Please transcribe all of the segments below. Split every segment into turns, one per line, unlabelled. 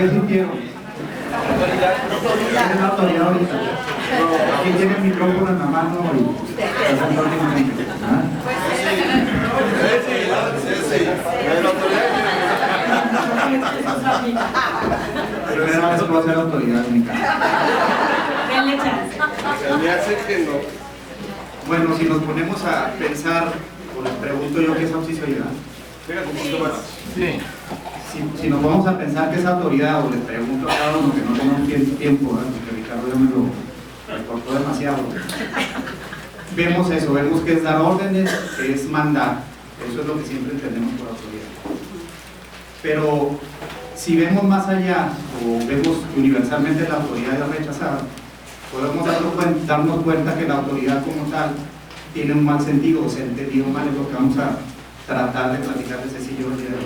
¿Qué sintieron? ¿Quién es la autoridad ahorita? ¿Quién tiene el micrófono en la mano y presenta últimamente? Primera vez que voy a ser autoridad en mi casa.
Denle chance.
Me hace que no.
Bueno, si nos ponemos a pensar, o les pregunto yo qué es auxiliaridad.
Fíjate un poquito más.
Sí. Si nos vamos a pensar qué es autoridad, o les pregunto a cada uno que no tengan tiempo, ¿verdad? Porque Ricardo ya me lo cortó demasiado. Vemos eso, vemos que es dar órdenes, que es mandar. Eso es lo que siempre entendemos por autoridad. Pero si vemos más allá, o vemos que universalmente la autoridad es rechazada, podemos darnos cuenta que la autoridad como tal tiene un mal sentido, o se ha entendido mal, es lo que vamos a tratar de platicar de Cecilio el día de hoy.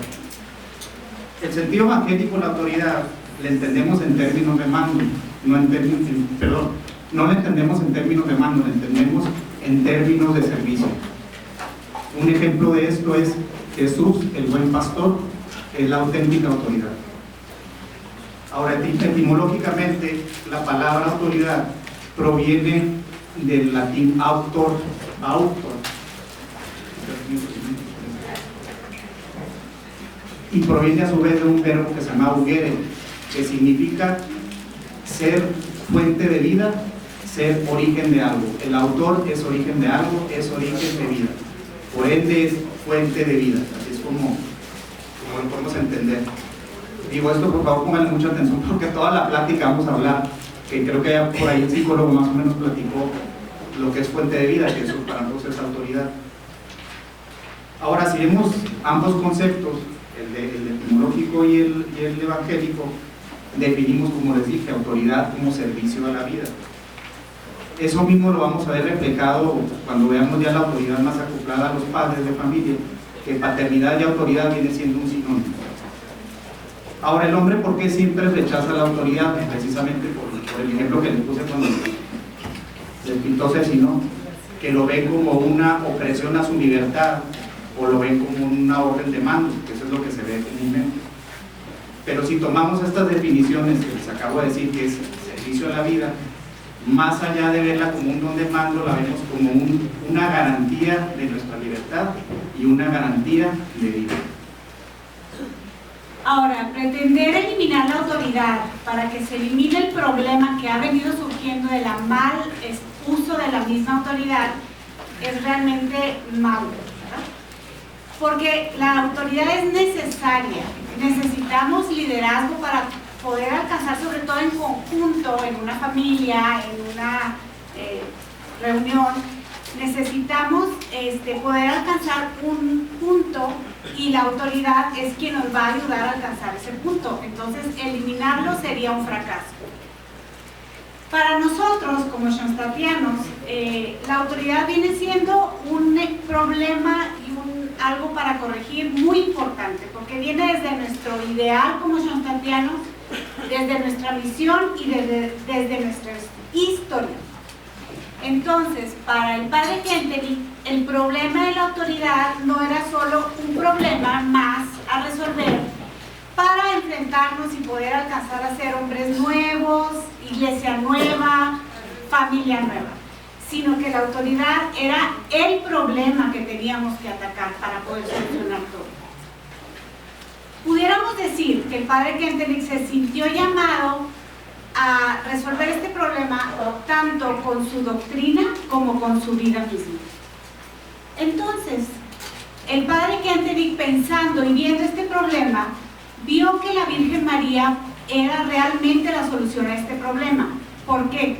El sentido evangélico de la autoridad le entendemos en términos de mando, no le entendemos en términos de mando, le entendemos en términos de servicio. Un ejemplo de esto es Jesús, el buen pastor, es la auténtica autoridad. Ahora, etimológicamente, la palabra autoridad proviene del latín autor, y proviene a su vez de un verbo que se llama augere, que significa ser fuente de vida, ser origen de algo. El autor es origen de algo, es origen de vida, por ende es fuente de vida. Así es como lo podemos entender. Digo esto, por favor pónganle mucha atención, porque toda la plática vamos a hablar, que creo que ya por ahí el psicólogo más o menos platicó lo que es fuente de vida, que eso para nosotros es autoridad. Ahora, si vemos ambos conceptos, el etimológico y el evangélico, definimos, como les dije, autoridad como servicio a la vida. Eso mismo lo vamos a ver reflejado cuando veamos ya la autoridad más acoplada a los padres de familia, que paternidad y autoridad viene siendo un sinónimo. Ahora, el hombre, ¿por qué siempre rechaza la autoridad? Precisamente por el ejemplo que les puse cuando el pintor se asesinó, que lo ven como una opresión a su libertad, o lo ven como una orden de mando, que eso es lo que se ve comúnmente. Pero si tomamos estas definiciones que les acabo de decir, que es servicio a la vida, más allá de verla como un don de mando, la vemos como una garantía de nuestra libertad y una garantía de vida.
Ahora, pretender eliminar la autoridad para que se elimine el problema que ha venido surgiendo de la mal uso de la misma autoridad es realmente malo, ¿verdad? Porque la autoridad es necesaria. Necesitamos liderazgo para poder alcanzar, sobre todo en conjunto, en una familia, en una reunión. Necesitamos poder alcanzar un punto, y la autoridad es quien nos va a ayudar a alcanzar ese punto. Entonces, eliminarlo sería un fracaso. Para nosotros, como Schoenstattianos, la autoridad viene siendo un problema y algo para corregir muy importante, porque viene desde nuestro ideal como Schoenstattianos, desde nuestra misión y desde nuestra historia. Entonces, para el padre Kentenich, el problema de la autoridad no era solo un problema más a resolver para enfrentarnos y poder alcanzar a ser hombres nuevos, iglesia nueva, familia nueva, sino que la autoridad era el problema que teníamos que atacar para poder solucionar todo. Pudiéramos decir que el padre Kentenich se sintió llamado a resolver este problema tanto con su doctrina como con su vida misma. Entonces, el padre Kentenich, pensando y viendo este problema, vio que la Virgen María era realmente la solución a este problema. ¿Por qué?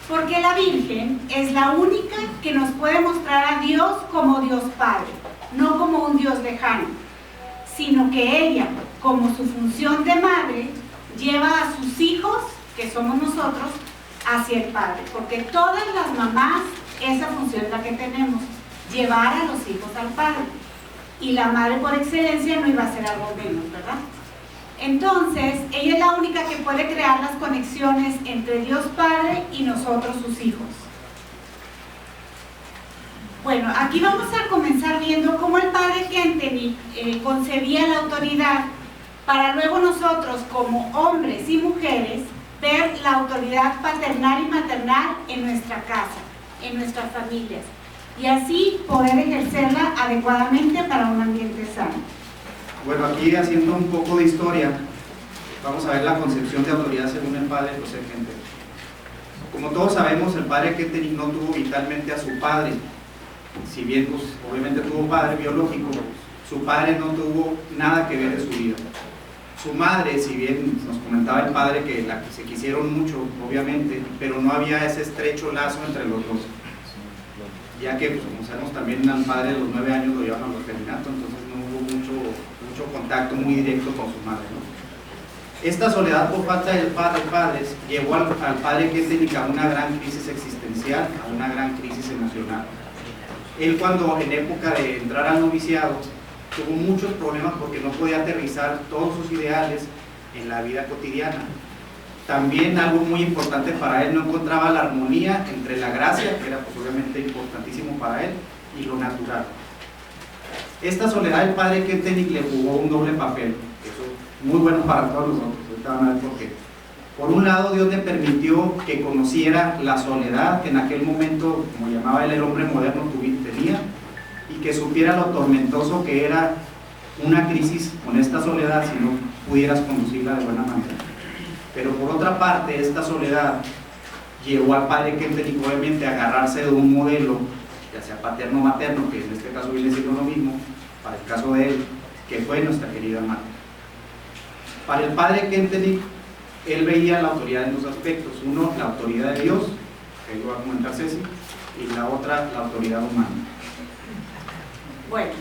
Porque la Virgen es la única que nos puede mostrar a Dios como Dios Padre, no como un Dios lejano, sino que ella, como su función de madre, lleva a sus hijos, que somos nosotros, hacia el Padre, porque todas las mamás esa función es la que tenemos, llevar a los hijos al Padre, y la madre por excelencia no iba a ser algo menos, ¿verdad? Entonces, ella es la única que puede crear las conexiones entre Dios Padre y nosotros, sus hijos. Bueno, aquí vamos a comenzar viendo cómo el padre Kentenich concebía la autoridad para luego nosotros como hombres y mujeres ver la autoridad paternal y maternal en nuestra casa, en nuestras familias, y así poder ejercerla adecuadamente para un ambiente sano.
Bueno, aquí haciendo un poco de historia, vamos a ver la concepción de autoridad según el padre José Kentenich. Como todos sabemos, el padre Kentenich no tuvo vitalmente a su padre, si bien pues, obviamente tuvo padre biológico, su padre no tuvo nada que ver en su vida. Su madre, si bien nos comentaba el padre que se quisieron mucho, obviamente, pero no había ese estrecho lazo entre los dos, ya que, pues, como sabemos, también al padre de los 9 años lo llevaban al orfanato, entonces no hubo mucho contacto muy directo con su madre, ¿no? Esta soledad por falta de padres llevó al padre Kentenich a una gran crisis existencial, a una gran crisis emocional. Él, cuando en época de entrar al noviciado, tuvo muchos problemas porque no podía aterrizar todos sus ideales en la vida cotidiana. También algo muy importante para él, no encontraba la armonía entre la gracia, que era pues, obviamente importantísimo para él, y lo natural. Esta soledad del padre Kentenich le jugó un doble papel, eso muy bueno para todos nosotros, ahorita van a ver por qué. Por un lado, Dios le permitió que conociera la soledad que en aquel momento, como llamaba él, el hombre moderno tenía, y que supiera lo tormentoso que era una crisis con esta soledad si no pudieras conducirla de buena manera. Pero por otra parte, esta soledad llevó al padre Kentenich obviamente a agarrarse de un modelo, ya sea paterno o materno, que en este caso viene siendo lo mismo, para el caso de él, que fue nuestra querida madre. Para el padre Kentenich, él veía la autoridad en dos aspectos: uno, la autoridad de Dios, que lo va a comentar Ceci, y la otra, la autoridad humana.
Bueno,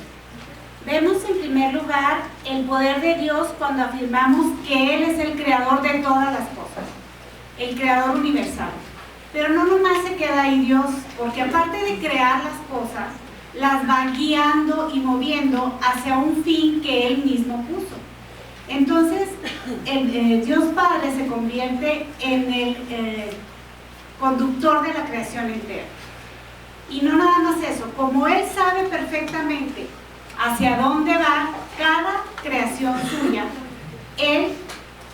vemos en primer lugar el poder de Dios cuando afirmamos que Él es el creador de todas las cosas, el creador universal. Pero no nomás se queda ahí Dios, porque aparte de crear las cosas, las va guiando y moviendo hacia un fin que Él mismo puso. Entonces, el Dios Padre se convierte en el conductor de la creación entera. Y no nada más eso, como Él sabe perfectamente hacia dónde va cada creación suya, Él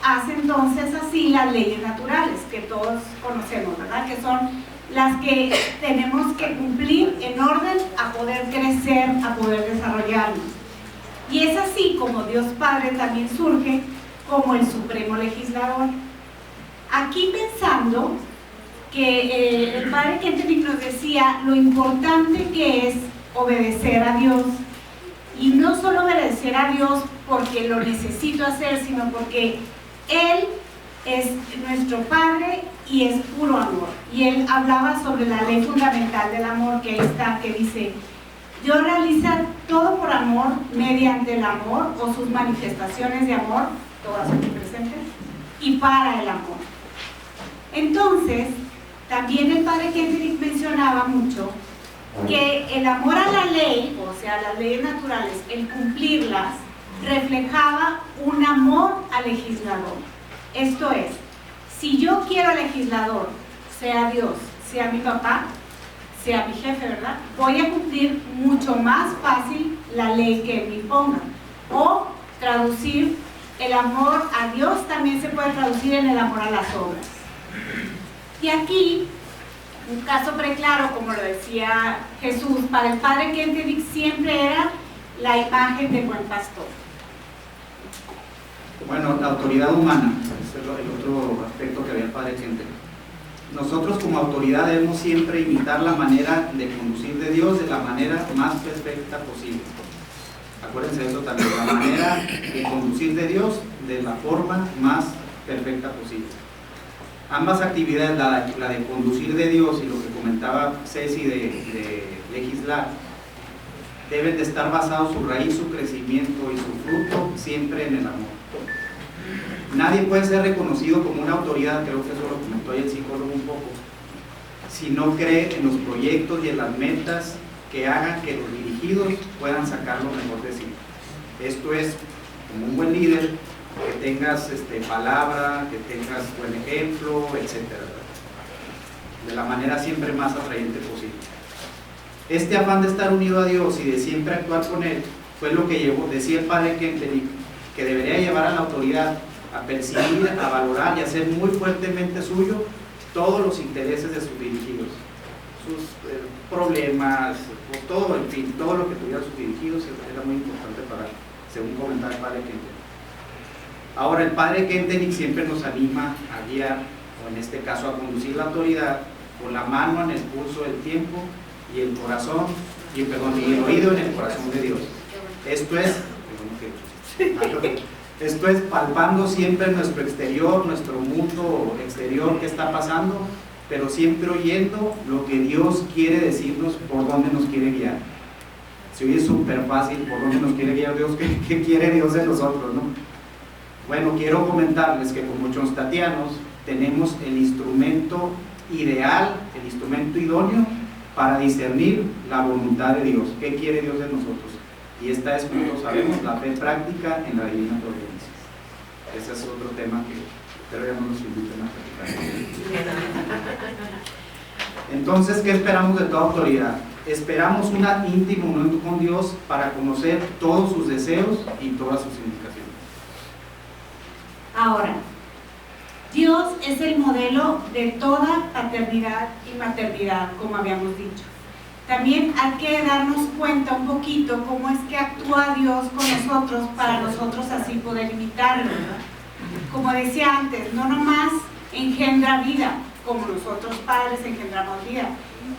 hace entonces así las leyes naturales que todos conocemos, ¿verdad? Que son las que tenemos que cumplir en orden a poder crecer, a poder desarrollarnos. Y es así como Dios Padre también surge como el supremo legislador. Aquí pensando que el padre Kentenich nos decía lo importante que es obedecer a Dios, y no solo obedecer a Dios porque lo necesito hacer, sino porque Él es nuestro Padre y es puro amor. Y Él hablaba sobre la ley fundamental del amor, que ahí está, que dice: Dios realiza todo por amor, mediante el amor o sus manifestaciones de amor, todas aquí presentes, y para el amor. Entonces, también el padre Kentenich mencionaba mucho que el amor a la ley, o sea, las leyes naturales, el cumplirlas, reflejaba un amor al legislador. Esto es, si yo quiero al legislador, sea Dios, sea mi papá, sea mi jefe, ¿verdad?, voy a cumplir mucho más fácil la ley que él me imponga. O traducir el amor a Dios también se puede traducir en el amor a las obras. Y aquí, un caso preclaro, como lo decía Jesús, para el padre Kentenich siempre era la imagen del buen pastor.
Bueno, la autoridad humana, ese es el otro aspecto que había el padre Kentenich. Nosotros como autoridad debemos siempre imitar la manera de conducir de Dios de la manera más perfecta posible. Acuérdense de eso también, la manera de conducir de Dios de la forma más perfecta posible. Ambas actividades, la de conducir de Dios y lo que comentaba Ceci de legislar, deben de estar basados su raíz, su crecimiento y su fruto siempre en el amor. Nadie puede ser reconocido como una autoridad, creo que eso lo comentó ahí el psicólogo un poco, si no cree en los proyectos y en las metas que hagan que los dirigidos puedan sacar lo mejor de sí. Esto es, como un buen líder, que tengas palabra, que tengas buen ejemplo, etc. De la manera siempre más atrayente posible. Este afán de estar unido a Dios y de siempre actuar con Él fue lo que llevó, decía el padre Kentenich, que debería llevar a la autoridad a percibir, a valorar y a hacer muy fuertemente suyo todos los intereses de sus dirigidos, sus problemas, todo, en fin, todo lo que tuvieran sus dirigidos era muy importante para, según comentaba el padre Kentenich. Ahora, el padre Kentenich siempre nos anima a guiar, o en este caso a conducir la autoridad, con la mano en el pulso del tiempo y el corazón, y el oído en el corazón de Dios. Esto es palpando siempre nuestro exterior, nuestro mundo exterior que está pasando, pero siempre oyendo lo que Dios quiere decirnos, por dónde nos quiere guiar. Se oye súper fácil, por dónde nos quiere guiar Dios, ¿qué quiere Dios de nosotros, no? Bueno, quiero comentarles que como chonstatianos tenemos el instrumento ideal, el instrumento idóneo para discernir la voluntad de Dios. ¿Qué quiere Dios de nosotros? Y esta es, como todos sabemos, la fe práctica en la divina providencia. Ese es otro tema que espero ya no nos inviten a platicar. Entonces, ¿qué esperamos de toda autoridad? Esperamos una íntima unión con Dios para conocer todos sus deseos y todas sus indicaciones.
Ahora, Dios es el modelo de toda paternidad y maternidad, como habíamos dicho. También hay que darnos cuenta un poquito cómo es que actúa Dios con nosotros para nosotros así poder imitarlo, ¿verdad? Como decía antes, no nomás engendra vida, como nosotros padres engendramos vida,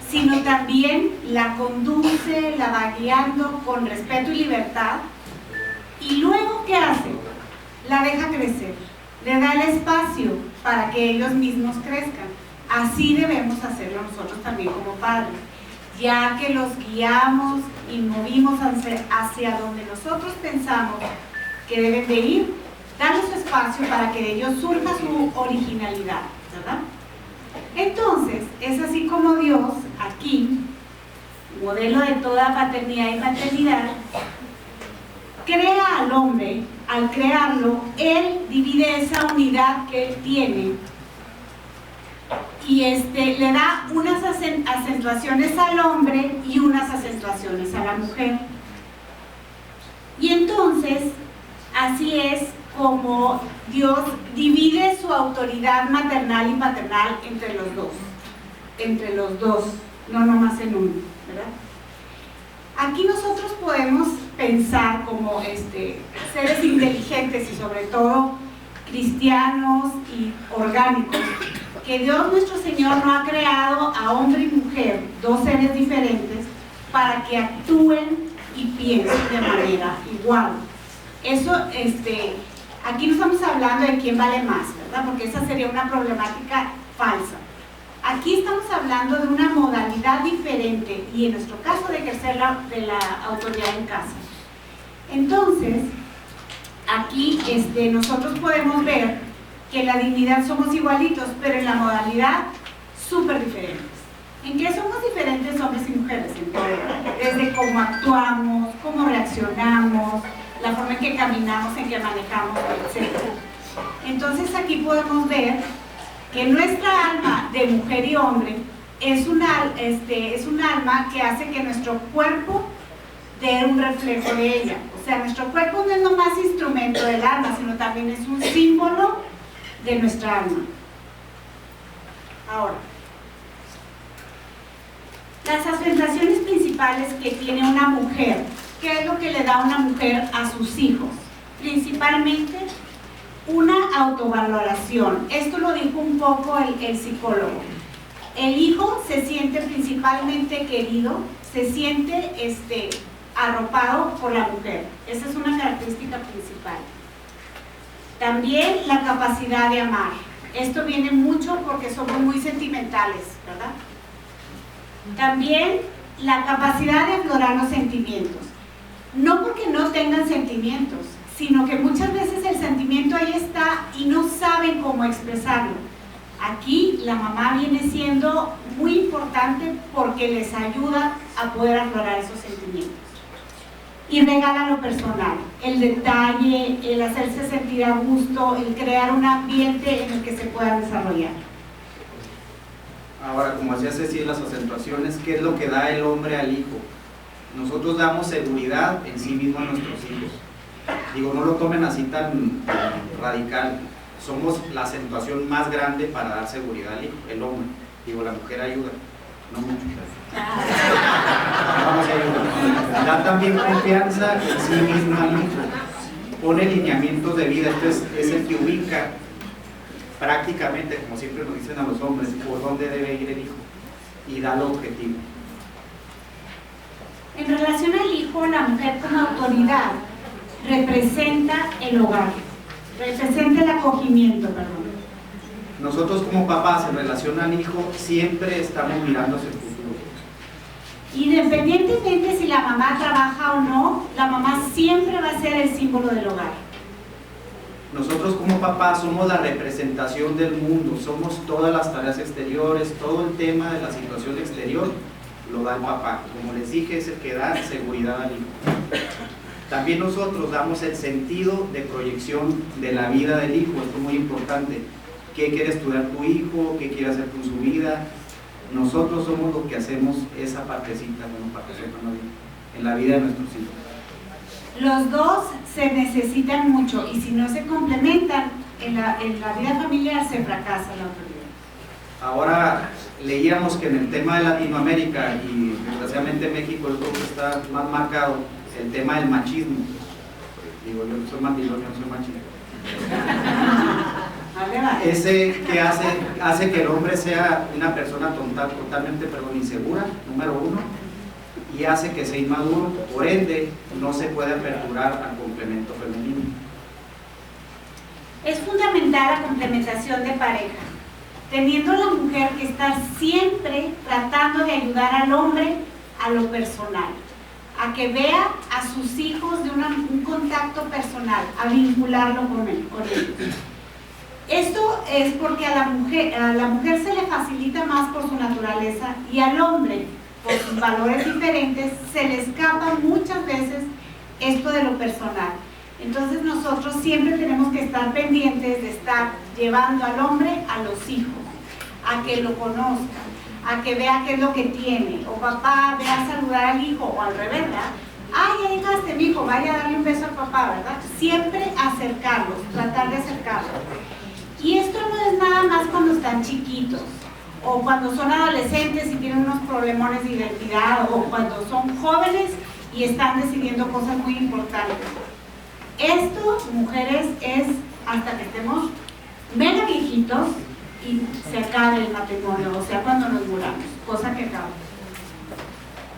sino también la conduce, la va guiando con respeto y libertad. Y luego, ¿qué hace? La deja crecer, le da el espacio para que ellos mismos crezcan. Así debemos hacerlo nosotros también como padres, ya que los guiamos y movimos hacia donde nosotros pensamos que deben de ir, darles espacio para que de ellos surja su originalidad, ¿verdad? Entonces, es así como Dios, aquí, modelo de toda paternidad y maternidad, crea al hombre. Al crearlo, Él divide esa unidad que Él tiene y le da unas acentuaciones al hombre y unas acentuaciones a la mujer. Y entonces, así es como Dios divide su autoridad maternal y paternal entre los dos, no nomás en uno, ¿verdad? Aquí nosotros podemos pensar como seres inteligentes y sobre todo cristianos y orgánicos, que Dios nuestro Señor no ha creado a hombre y mujer, dos seres diferentes, para que actúen y piensen de manera igual. Eso, aquí no estamos hablando de quién vale más, ¿verdad? Porque esa sería una problemática falsa. Aquí estamos hablando de una modalidad diferente y en nuestro caso de ejercer la autoridad en casa. Entonces, aquí nosotros podemos ver que en la dignidad somos igualitos, pero en la modalidad súper diferentes. ¿En qué somos diferentes hombres y mujeres? En todo, desde cómo actuamos, cómo reaccionamos, la forma en que caminamos, en que manejamos, etc. Entonces aquí podemos ver que nuestra alma de mujer y hombre es un alma que hace que nuestro cuerpo dé un reflejo de ella. O sea, nuestro cuerpo no es nomás instrumento del alma, sino también es un símbolo de nuestra alma. Ahora, las aspiraciones principales que tiene una mujer, ¿qué es lo que le da una mujer a sus hijos? Principalmente una autovaloración. Esto lo dijo un poco el psicólogo. El hijo se siente principalmente querido, se siente arropado por la mujer. Esa es una característica principal. También la capacidad de amar. Esto viene mucho porque somos muy sentimentales, ¿verdad? También la capacidad de aflorar los sentimientos. No porque no tengan sentimientos, sino que muchas veces el sentimiento ahí está y no saben cómo expresarlo. Aquí la mamá viene siendo muy importante porque les ayuda a poder aflorar esos sentimientos. Y regala lo personal, el detalle, el hacerse sentir a gusto, el crear un ambiente en el que se pueda desarrollar.
Ahora, como hacía Ceci, las acentuaciones, ¿qué es lo que da el hombre al hijo? Nosotros damos seguridad en sí mismo a nuestros hijos. Digo, no lo tomen así tan radical. Somos la acentuación más grande para dar seguridad al hijo, el hombre. Digo, la mujer ayuda, no mucho. Vamos a ayudar. Da también confianza en sí mismo al hijo. Pone lineamientos de vida, esto es el que ubica prácticamente, como siempre nos dicen a los hombres, por dónde debe ir el hijo y da el objetivo.
En relación al hijo, la mujer como autoridad representa el hogar, representa el acogimiento, perdón.
Nosotros como papás en relación al hijo siempre estamos mirando hacia el futuro.
Independientemente si la mamá trabaja o no, la mamá siempre va a ser el símbolo del hogar.
Nosotros como papás somos la representación del mundo, somos todas las tareas exteriores, todo el tema de la situación exterior lo da el papá. Como les dije, es el que da seguridad al hijo. También nosotros damos el sentido de proyección de la vida del hijo, esto es muy importante. ¿Qué quiere estudiar tu hijo? ¿Qué quiere hacer con su vida? Nosotros somos los que hacemos esa partecita, en la vida de nuestros hijos.
Los dos se necesitan mucho y si no se complementan, en la vida familiar se fracasa la autoridad.
Ahora leíamos que en el tema de Latinoamérica y desgraciadamente México yo creo que está más marcado el tema del machismo. Digo, yo soy mandilón, yo no soy machista. Ese que hace que el hombre sea una persona totalmente insegura, número uno, y hace que sea inmaduro, por ende no se puede aperturar al complemento femenino.
Es fundamental la complementación de pareja, teniendo la mujer que estar siempre tratando de ayudar al hombre a lo personal, a que vea a sus hijos de un contacto personal, a vincularlo con ellos. Esto es porque a la mujer se le facilita más por su naturaleza y al hombre, por sus valores diferentes, se le escapa muchas veces esto de lo personal. Entonces nosotros siempre tenemos que estar pendientes de estar llevando al hombre a los hijos, a que lo conozcan, a que vea qué es lo que tiene, o papá vea saludar al hijo, o al revés, ¿verdad? Ay, ya llegaste, mi hijo, vaya a darle un beso al papá, ¿verdad? Siempre acercarlos, tratar de acercarlos. Y esto no es nada más cuando están chiquitos, o cuando son adolescentes y tienen unos problemones de identidad, o cuando son jóvenes y están decidiendo cosas muy importantes. Esto, mujeres, es hasta que estemos mega viejitos y se acabe el matrimonio, o sea, cuando nos muramos, cosa que acaba.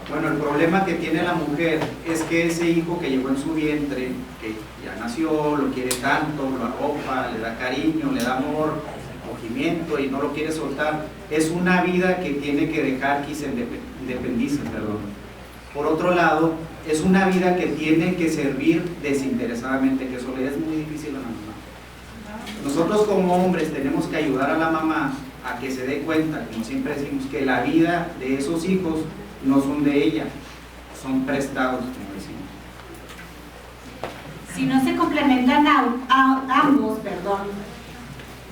Bueno, el problema que tiene la mujer es que ese hijo que llegó en su vientre, que ya nació, lo quiere tanto, lo arropa, le da cariño, le da amor, acogimiento y no lo quiere soltar, es una vida que tiene que dejar que se independice, perdón. Por otro lado, es una vida que tiene que servir desinteresadamente, que eso le es muy difícil a la mamá. Nosotros como hombres tenemos que ayudar a la mamá a que se dé cuenta, como siempre decimos, que la vida de esos hijos no son de ella, son prestados, como decimos.
Si no se complementan ambos,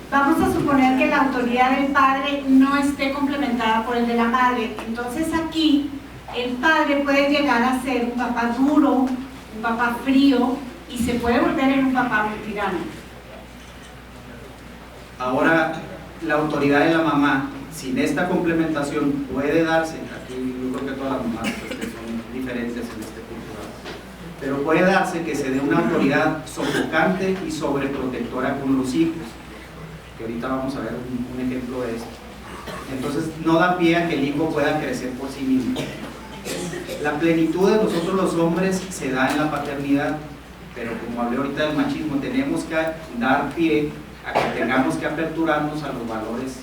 vamos a suponer que la autoridad del padre no esté complementada por el de la madre. Entonces aquí el padre puede llegar a ser un papá duro, un papá frío y se puede volver en un papá muy tirano.
Ahora, la autoridad de la mamá, sin esta complementación, puede darse, aquí yo creo que todas las mamás que son diferentes en este punto, pero puede darse que se dé una autoridad sofocante y sobreprotectora con los hijos, que ahorita vamos a ver un ejemplo de esto. Entonces no da pie a que el hijo pueda crecer por sí mismo. La plenitud de nosotros los hombres se da en la paternidad, pero como hablé ahorita del machismo, tenemos que dar pie a que tengamos que aperturarnos a los valores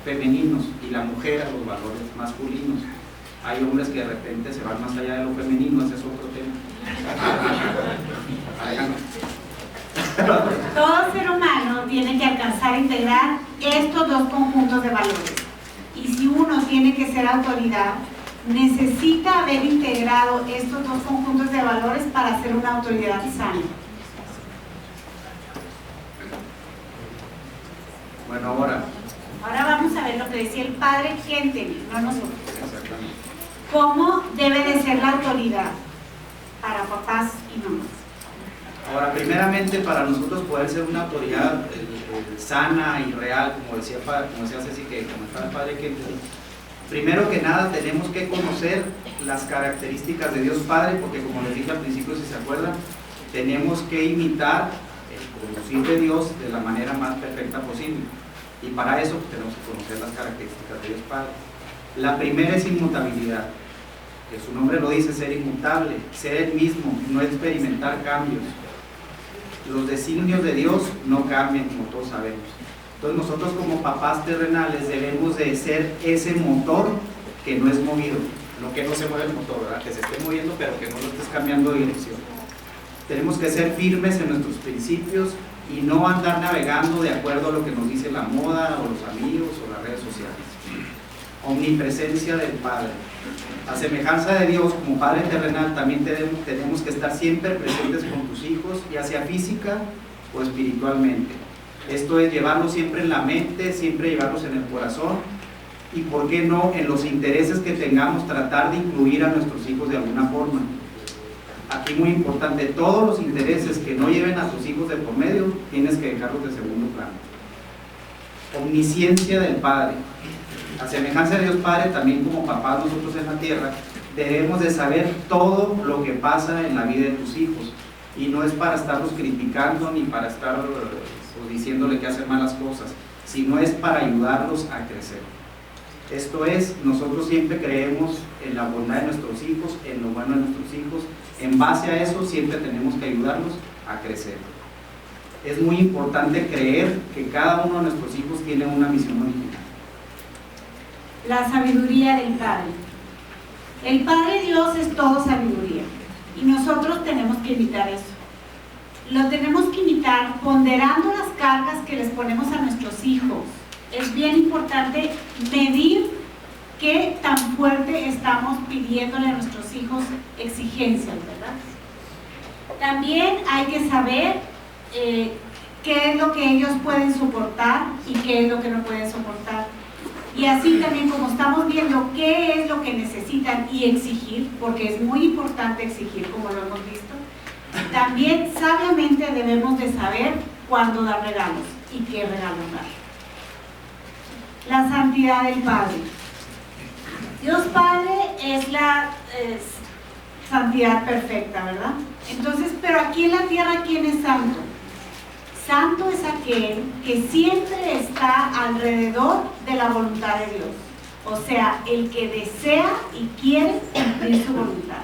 femeninos y la mujer a los valores masculinos. Hay hombres que de repente se van más allá de lo femenino, ese es otro tema.
Todo ser humano tiene que alcanzar a integrar estos dos conjuntos de valores. Y si uno tiene que ser autoridad, necesita haber integrado estos dos conjuntos de valores para ser una autoridad sana.
Bueno, ahora
vamos a ver lo que decía el padre Kentenich, no nosotros. ¿Cómo debe de ser la autoridad para papás y mamás?
Ahora, primeramente, para nosotros poder ser una autoridad sana y real, como decía Ceci, que comentaba el padre Kent, primero que nada tenemos que conocer las características de Dios Padre, porque como les dije al principio, si se acuerdan, tenemos que imitar el conducir de Dios de la manera más perfecta posible, y para eso tenemos que conocer las características de Dios Padre. La primera es inmutabilidad, que su nombre lo dice, ser inmutable, ser el mismo, no experimentar cambios. Los designios de Dios no cambian, como todos sabemos. Entonces nosotros como papás terrenales debemos de ser ese motor que no es movido, no que no se mueve el motor, ¿verdad? Que se esté moviendo pero que no lo estés cambiando de dirección. Tenemos que ser firmes en nuestros principios y no andar navegando de acuerdo a lo que nos dice la moda o los amigos o las redes sociales. Omnipresencia del Padre. A semejanza de Dios, como Padre terrenal, también tenemos que estar siempre presentes con tus hijos, ya sea física o espiritualmente. Esto es llevarlos siempre en la mente, siempre llevarlos en el corazón, y por qué no, en los intereses que tengamos, tratar de incluir a nuestros hijos de alguna forma. Aquí muy importante, todos los intereses que no lleven a tus hijos de por medio, tienes que dejarlos de segundo plano. Omnisciencia del Padre. A semejanza de Dios Padre, también como papás nosotros en la tierra, debemos de saber todo lo que pasa en la vida de tus hijos, y no es para estarlos criticando ni para estar diciéndole que hacen malas cosas, sino es para ayudarlos a crecer. Esto es, nosotros siempre creemos en la bondad de nuestros hijos, en lo bueno de nuestros hijos. En base a eso siempre tenemos que ayudarlos a crecer. Es muy importante creer que cada uno de nuestros hijos tiene una misión original.
La sabiduría del Padre. El Padre Dios es todo sabiduría, y nosotros tenemos que imitar eso. Lo tenemos que imitar ponderando las cargas que les ponemos a nuestros hijos. Es bien importante medir qué tan fuerte estamos pidiéndole a nuestros hijos exigencias, ¿verdad? También hay que saber qué es lo que ellos pueden soportar y qué es lo que no pueden soportar. Y así también, como estamos viendo qué es lo que necesitan y exigir, porque es muy importante exigir, como lo hemos visto, también sabiamente debemos de saber cuándo dar regalos y qué regalos dar. La santidad del Padre. Dios Padre es la santidad perfecta, ¿verdad? Entonces, pero aquí en la tierra, ¿quién es santo? Santo es aquel que siempre está alrededor de la voluntad de Dios, o sea, el que desea y quiere cumplir su voluntad.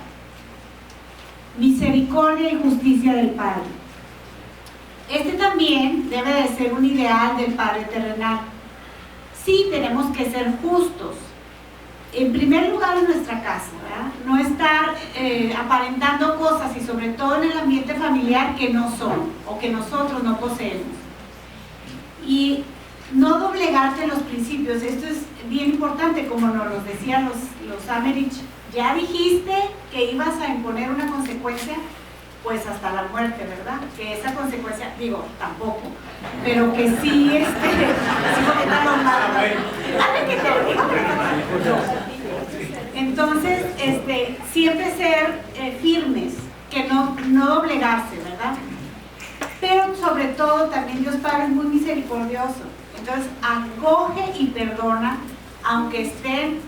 Misericordia y justicia del Padre. Este también debe de ser un ideal del Padre terrenal. Sí, tenemos que ser justos. En primer lugar en nuestra casa, ¿verdad? No estar aparentando cosas, y sobre todo en el ambiente familiar, que no son o que nosotros no poseemos. Y no doblegarte los principios. Esto es bien importante, como nos lo decían los Americh. Ya dijiste que ibas a imponer una consecuencia, pues hasta la muerte, ¿verdad? Que esa consecuencia, digo, tampoco, pero que sí, entonces, siempre ser firmes, que no doblegarse, ¿verdad? Pero sobre todo también Dios Padre es muy misericordioso, entonces acoge y perdona, aunque estén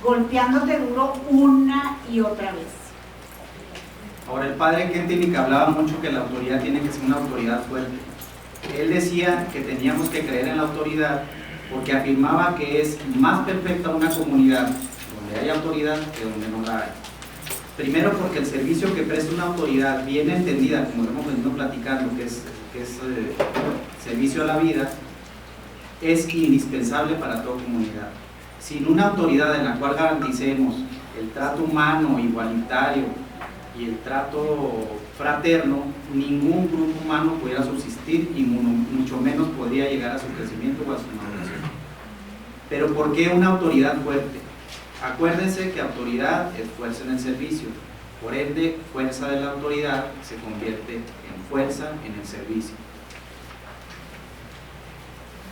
golpeándote duro una y otra vez.
Ahora, el padre Kentinich hablaba mucho que la autoridad tiene que ser una autoridad fuerte. Él decía que teníamos que creer en la autoridad porque afirmaba que es más perfecta una comunidad donde hay autoridad que donde no la hay. Primero, porque el servicio que presta una autoridad bien entendida, como lo hemos venido platicando, que es servicio a la vida, es indispensable para toda comunidad. Sin una autoridad en la cual garanticemos el trato humano, igualitario y el trato fraterno, ningún grupo humano pudiera subsistir y mucho menos podría llegar a su crecimiento o a su maduración. Pero ¿por qué una autoridad fuerte? Acuérdense que autoridad es fuerza en el servicio, por ende, fuerza de la autoridad se convierte en fuerza en el servicio.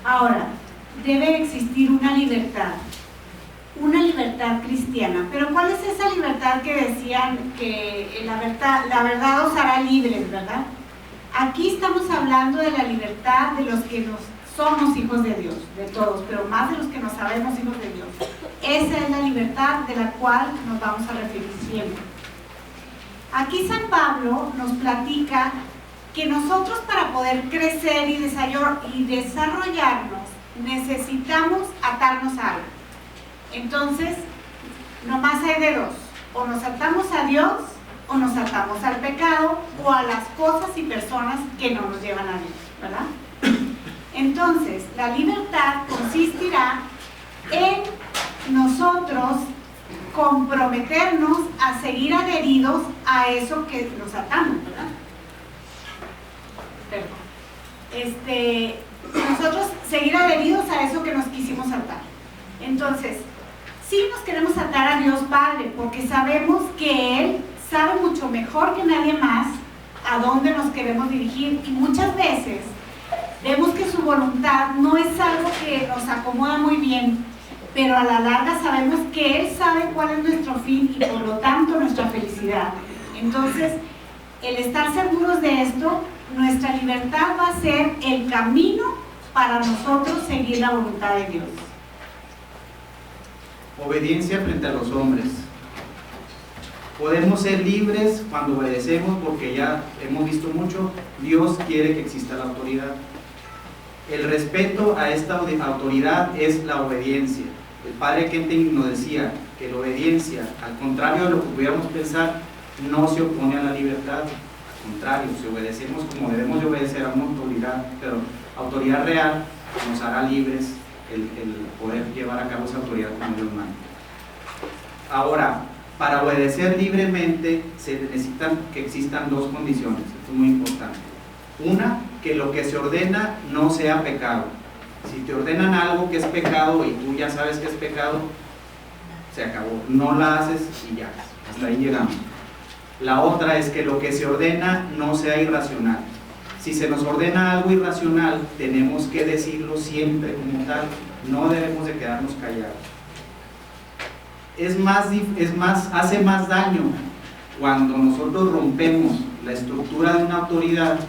Ahora,
debe existir una libertad cristiana. Pero ¿cuál es esa libertad que decían que la verdad os hará libres, ¿verdad? aquí estamos hablando de la libertad de los que somos hijos de Dios, de todos, pero más de los que nos sabemos hijos de Dios. Esa es la libertad de la cual nos vamos a referir siempre. Aquí San Pablo nos platica que nosotros para poder crecer y desarrollarnos necesitamos atarnos a algo. Entonces, nomás hay de dos: o nos atamos a Dios o nos atamos al pecado o a las cosas y personas que no nos llevan a Dios, ¿verdad? Entonces, la libertad consistirá en nosotros comprometernos a seguir adheridos a eso que nos atamos, ¿verdad? Nosotros seguir adheridos a eso que nos quisimos atar. Entonces, sí nos queremos atar a Dios Padre, porque sabemos que Él sabe mucho mejor que nadie más a dónde nos queremos dirigir, y muchas veces vemos que su voluntad no es algo que nos acomoda muy bien, pero a la larga sabemos que Él sabe cuál es nuestro fin y por lo tanto nuestra felicidad. Entonces, el estar seguros de esto, nuestra libertad va a ser el camino para nosotros seguir la voluntad de Dios.
Obediencia frente a los hombres. Podemos ser libres cuando obedecemos, porque ya hemos visto mucho, Dios quiere que exista la autoridad. El respeto a esta autoridad es la obediencia. El padre Kenton nos decía que la obediencia, al contrario de lo que pudiéramos pensar, no se opone a la libertad. Al contrario, si obedecemos como debemos de obedecer a una autoridad, pero autoridad real, nos hará libres el poder llevar a cabo esa autoridad como Dios manda. Ahora, para obedecer libremente se necesitan que existan dos condiciones, esto es muy importante. Una, que lo que se ordena no sea pecado. Si te ordenan algo que es pecado y tú ya sabes que es pecado, se acabó, no la haces y ya, hasta ahí llegamos. La otra es que lo que se ordena no sea irracional. Si se nos ordena algo irracional, tenemos que decirlo siempre como tal, no debemos de quedarnos callados. Hace más daño cuando nosotros rompemos la estructura de una autoridad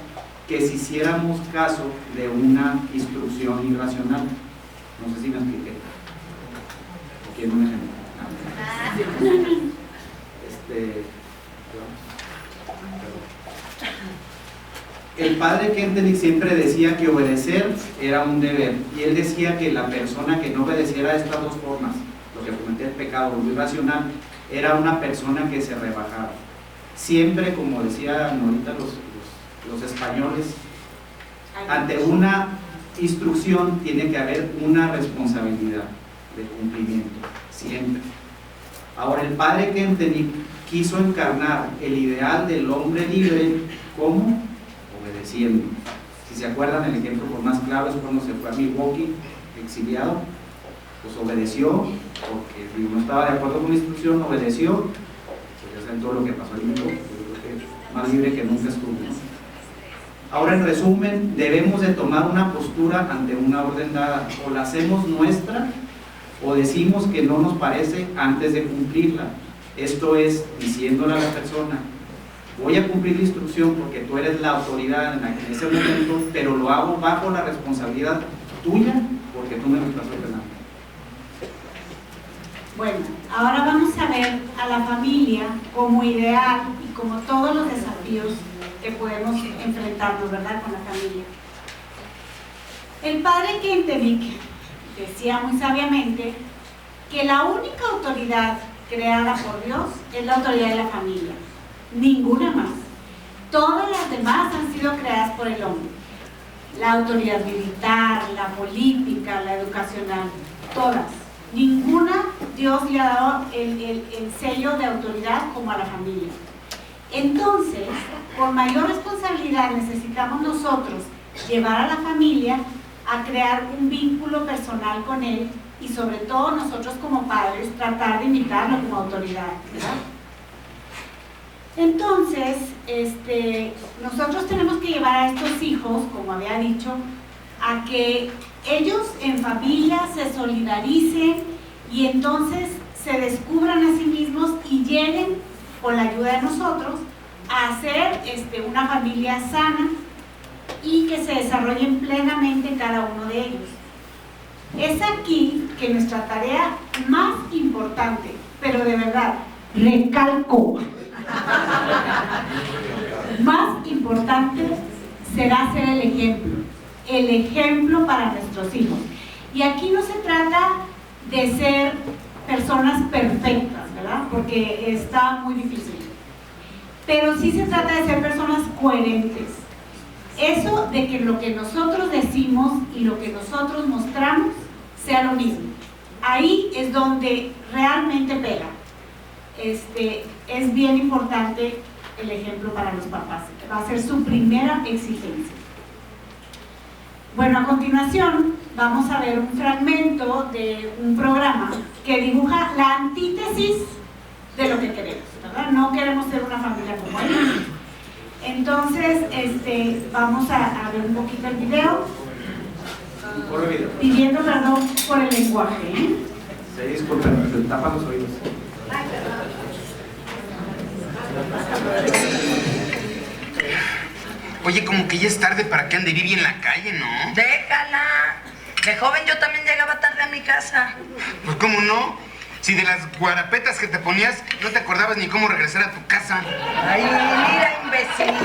que si hiciéramos caso de una instrucción irracional. No sé si me expliqué. ¿O quieren un ejemplo? El padre Kenton siempre decía que obedecer era un deber, y él decía que la persona que no obedeciera de estas dos formas, lo que comenté, el pecado o lo irracional, era una persona que se rebajaba. Siempre, como decían ahorita los españoles, ante una instrucción tiene que haber una responsabilidad de cumplimiento, siempre. Ahora, el padre Kenton quiso encarnar el ideal del hombre libre como obedeciendo. Si se acuerdan, el ejemplo por más claro es cuando se fue a Milwaukee, exiliado, pues obedeció, porque no estaba de acuerdo con la instrucción, obedeció, pues ya saben todo lo que pasó en Milwaukee. Yo creo que más libre que nunca estuvo, ¿no? Ahora, en resumen, debemos de tomar una postura ante una orden dada, o la hacemos nuestra o decimos que no nos parece antes de cumplirla. Esto es, diciéndole a la persona: voy a cumplir la instrucción porque tú eres la autoridad en ese momento, pero lo hago bajo la responsabilidad tuya porque tú me lo estás ordenando.
Bueno, ahora vamos a ver a la familia como ideal y como todos los desafíos que podemos enfrentarnos, ¿verdad?, con la familia. El padre Kentenich decía muy sabiamente que la única autoridad creada por Dios es la autoridad de la familia, ninguna más. Todas las demás han sido creadas por el hombre. La autoridad militar, la política, la educacional, todas. Ninguna Dios le ha dado el sello de autoridad como a la familia. Entonces, con mayor responsabilidad necesitamos nosotros llevar a la familia a crear un vínculo personal con él y sobre todo nosotros como padres tratar de imitarlo como autoridad, ¿verdad? Entonces, nosotros tenemos que llevar a estos hijos, como había dicho, a que ellos en familia se solidaricen y entonces se descubran a sí mismos y lleguen, con la ayuda de nosotros, a hacer una familia sana que se desarrollen plenamente cada uno de ellos. Es aquí que nuestra tarea más importante, pero de verdad, recalco, más importante será ser el ejemplo para nuestros hijos. Y aquí no se trata de ser personas perfectas, ¿verdad? Porque está muy difícil. Pero sí se trata de ser personas coherentes. Eso de que lo que nosotros decimos y lo que nosotros mostramos sea lo mismo. Ahí es donde realmente pega. Es bien importante el ejemplo para los papás. Va a ser su primera exigencia. Bueno, a continuación vamos a ver un fragmento de un programa que dibuja la antítesis de lo que queremos, ¿verdad? No queremos ser una familia como ellos. Entonces, vamos a ver un poquito el video, pidiendo perdón por el lenguaje, ¿eh?
Sí, disculpen, se tapan los oídos.
Oye, como que ya es tarde para que ande Vivi en la calle, ¿no?
Déjala. De joven yo también llegaba tarde a mi casa.
Pues, ¿cómo no? Si de las guarapetas que te ponías no te acordabas ni cómo regresar a tu casa.
Ay, mira, imbécil.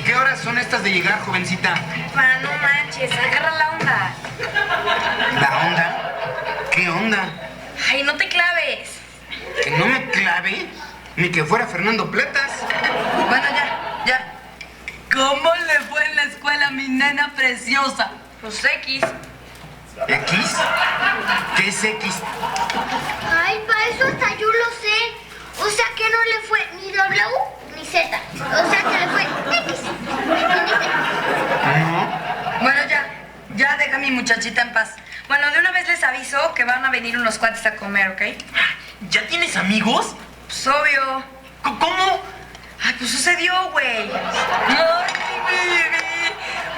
¿Qué horas son estas de llegar, jovencita?
Pa, no manches, agarra la onda.
¿La onda? ¿Qué onda?
Ay, no te claves.
¿Que no me clave? Ni que fuera Fernando Platas.
Bueno, ya. ¿Cómo le fue en la escuela a mi nena preciosa? Pues X.
¿X? ¿Qué es X?
Ay, para eso hasta yo lo sé. O sea que no le fue ni W ni Z. O sea que le fue X.
No.
Bueno, ya deja a mi muchachita en paz. Bueno, de una vez les aviso que van a venir unos cuates a comer, ¿ok?
¿Ya tienes amigos?
Pues obvio.
¿Cómo?
Ay, pues sucedió, güey. Ay, Vivi.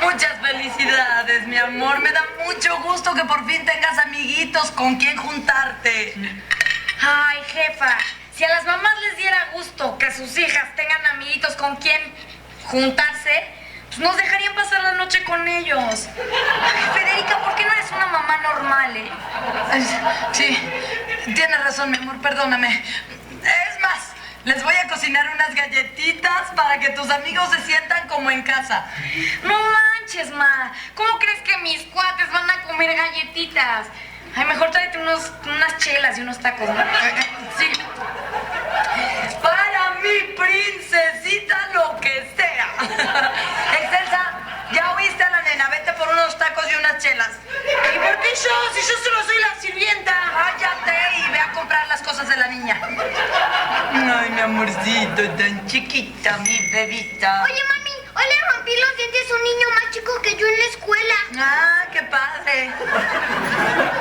Muchas felicidades, mi amor. Me da mucho gusto que por fin tengas amiguitos con quien juntarte. Ay, jefa, si a las mamás les diera gusto que sus hijas tengan amiguitos con quien juntarse, pues nos dejarían pasar la noche con ellos. Ay, Federica, ¿por qué no eres una mamá normal, eh? Ay, sí, tienes razón, mi amor, perdóname. Es más, les voy a cocinar unas galletitas para que tus amigos se sientan como en casa. No manches, ma. ¿Cómo crees que mis cuates van a comer galletitas? Ay, mejor tráete unas chelas y unos tacos, ¿no? Sí. Para mi princesita, lo que sea. Excelsa, ya oíste a la nena. Vete por unos tacos y unas chelas. ¿Y por qué yo? Si yo solo soy la sirvienta. Cállate y ve a comprar las cosas de la niña. Ay, mi amorcito, tan chiquita, mi bebita.
Oye, mami, hoy le rompí los dientes a un niño más chico que yo en la escuela.
Ah, qué padre.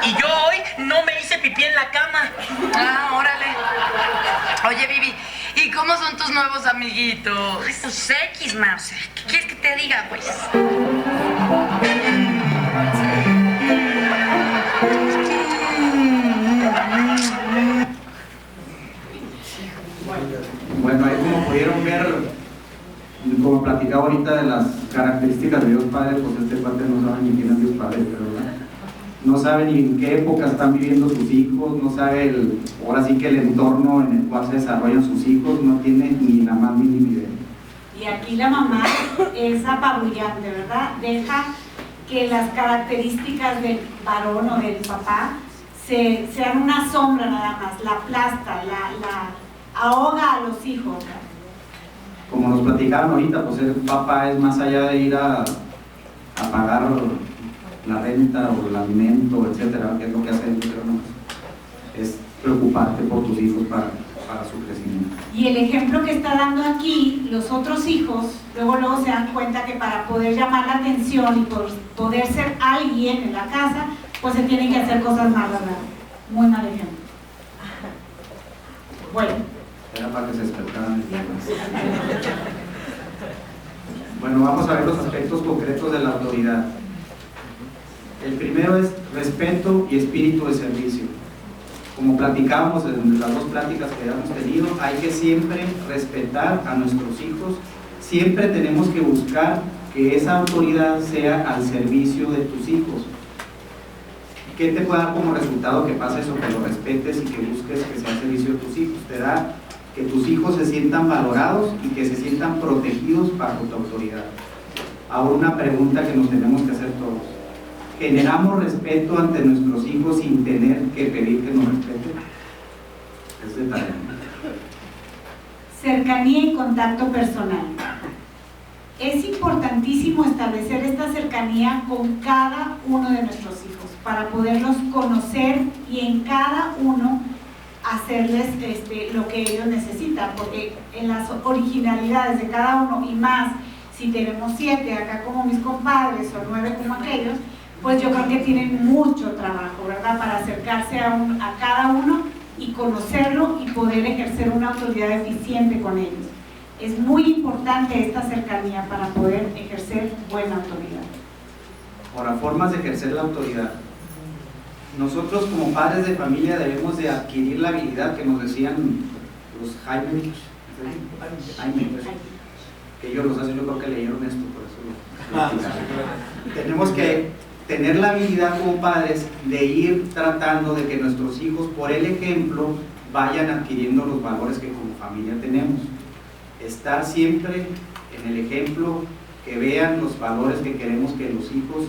Y yo hoy no me hice pipí en la cama.
Ah, órale. Oye, Vivi, ¿y cómo son tus nuevos amiguitos?
Ay, pues X, ma. O sea, ¿qué quieres que te diga, pues?
Bueno, ahí como pudieron ver, como platicaba ahorita de las características de Dios Padre, pues este cuate no sabe ni quién es Dios Padre, ¿verdad? No sabe ni en qué época están viviendo sus hijos, no sabe ahora sí que el entorno en el cual se desarrollan sus hijos, no tiene ni la más mínima idea.
Y aquí la mamá es apabullante, ¿verdad? Deja que las características del varón o del papá sean una sombra nada más, la aplasta, la ahoga a los hijos, ¿verdad?
Como nos platicaban ahorita, pues el papá es más allá de ir a pagar la renta o el alimento, etcétera, que es lo que hace él, pero no, es preocuparte por tus hijos para su crecimiento.
Y el ejemplo que está dando aquí, los otros hijos, luego se dan cuenta que para poder llamar la atención y poder ser alguien en la casa, pues se tienen que hacer cosas malas, ¿verdad? Muy mal ejemplo. Bueno.
Era para que se despertaran. Bueno, vamos a ver los aspectos concretos de la autoridad. El primero es respeto y espíritu de servicio. Como platicábamos en las dos pláticas que habíamos tenido, hay que siempre respetar a nuestros hijos Siempre tenemos que buscar que esa autoridad sea al servicio de tus hijos. ¿Qué te puede dar como resultado que pase eso? Que lo respetes y que busques que sea al servicio de tus hijos. Te da que tus hijos se sientan valorados y que se sientan protegidos bajo tu autoridad. Ahora una pregunta que nos tenemos que hacer todos. ¿Generamos respeto ante nuestros hijos sin tener que pedir que nos respeten? Es de tarea.
Cercanía y contacto personal. Es importantísimo establecer esta cercanía con cada uno de nuestros hijos para poderlos conocer y en cada uno hacerles lo que ellos necesitan, porque en las originalidades de cada uno, y más si tenemos 7 acá como mis compadres o 9 como aquellos, pues yo creo que tienen mucho trabajo, ¿verdad? Para acercarse a cada uno y conocerlo y poder ejercer una autoridad eficiente con ellos. Es muy importante esta cercanía para poder ejercer buena autoridad.
Ahora, formas de ejercer la autoridad. Nosotros como padres de familia debemos de adquirir la habilidad que nos decían los Jaime, que ellos los hacen, yo creo que leyeron esto, por eso lo tenemos que tener la habilidad como padres de ir tratando de que nuestros hijos, por el ejemplo, vayan adquiriendo los valores que como familia tenemos. Estar siempre en el ejemplo, que vean los valores que queremos que los hijos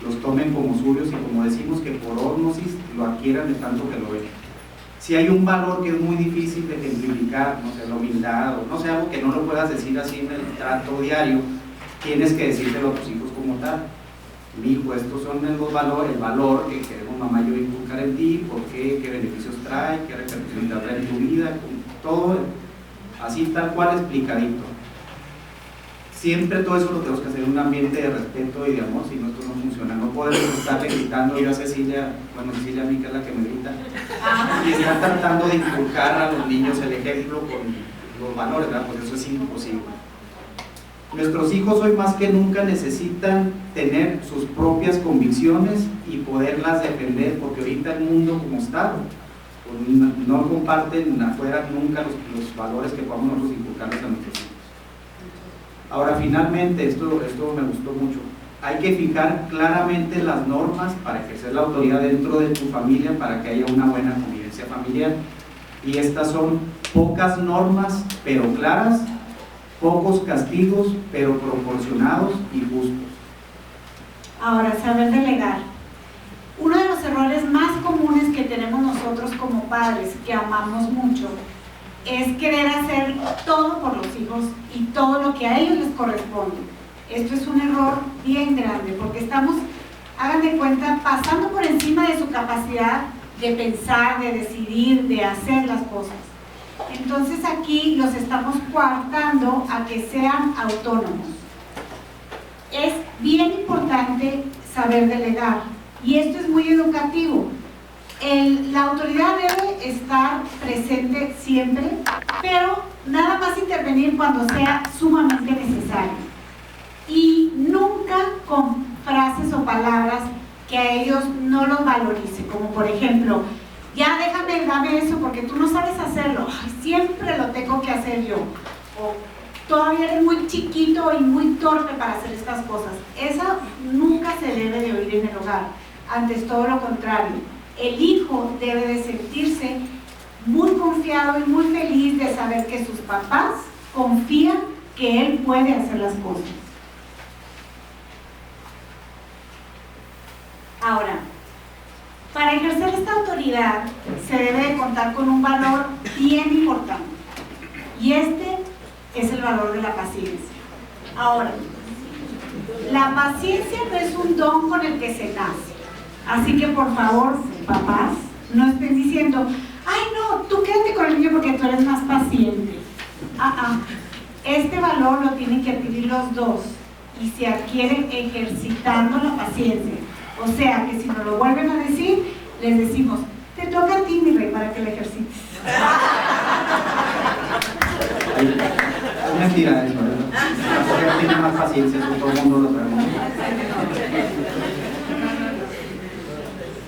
los tomen como suyos y, como decimos, que por ósmosis lo adquieran de tanto que lo ven. Si hay un valor que es muy difícil de ejemplificar, no sé, la humildad, o no sé, algo que no lo puedas decir así en el trato diario, tienes que decírselo a tus hijos como tal. Mi hijo, estos son los valores, el valor que queremos mamá y yo inculcar en ti, por qué, qué beneficios trae, qué repercusiones trae en tu vida, todo así tal cual explicadito. Siempre todo eso lo tenemos que hacer en un ambiente de respeto y de amor, si no esto no funciona. No podemos estarle gritando yo a Cecilia, bueno, Cecilia a mí que es la que me grita, y estar tratando de inculcar a los niños el ejemplo con los valores, ¿verdad? Pues eso es imposible. Nuestros hijos hoy más que nunca necesitan tener sus propias convicciones y poderlas defender, porque ahorita el mundo como está, pues no comparten afuera nunca los valores que podamos nosotros inculcarles a nuestros hijos. Ahora, finalmente, esto me gustó mucho, hay que fijar claramente las normas para ejercer la autoridad dentro de tu familia para que haya una buena convivencia familiar, y estas son pocas normas pero claras, pocos castigos pero proporcionados y justos.
Ahora, saber delegar. Uno de los errores más comunes que tenemos nosotros como padres, que amamos mucho, es querer hacer todo por los hijos y todo lo que a ellos les corresponde. Esto es un error bien grande, porque estamos, hagan de cuenta, pasando por encima de su capacidad de pensar, de decidir, de hacer las cosas. Entonces aquí los estamos coartando a que sean autónomos. Es bien importante saber delegar, y esto es muy educativo. La autoridad debe estar presente siempre, pero nada más intervenir cuando sea sumamente necesario, y nunca con frases o palabras que a ellos no los valorice, como por ejemplo: ya déjame, dame eso porque tú no sabes hacerlo. Ay, siempre lo tengo que hacer yo. O todavía eres muy chiquito y muy torpe para hacer estas cosas. Esa nunca se debe de oír en el hogar. Antes, todo lo contrario. El hijo debe de sentirse muy confiado y muy feliz de saber que sus papás confían que él puede hacer las cosas. Ahora, para ejercer esta autoridad se debe de contar con un valor bien importante, y este es el valor de la paciencia. Ahora, la paciencia no es un don con el que se nace, así que por favor, papás, no estén diciendo: ay no, tú quédate con el niño porque tú eres más paciente. Este valor lo tienen que adquirir los dos, y se adquiere ejercitando la paciencia. O sea que si nos lo vuelven a decir, les decimos: te toca a ti, mi rey, para que lo ejercites.
Es mentira eso, ¿verdad? La mujer tiene más paciencia, eso todo el mundo lo sabe.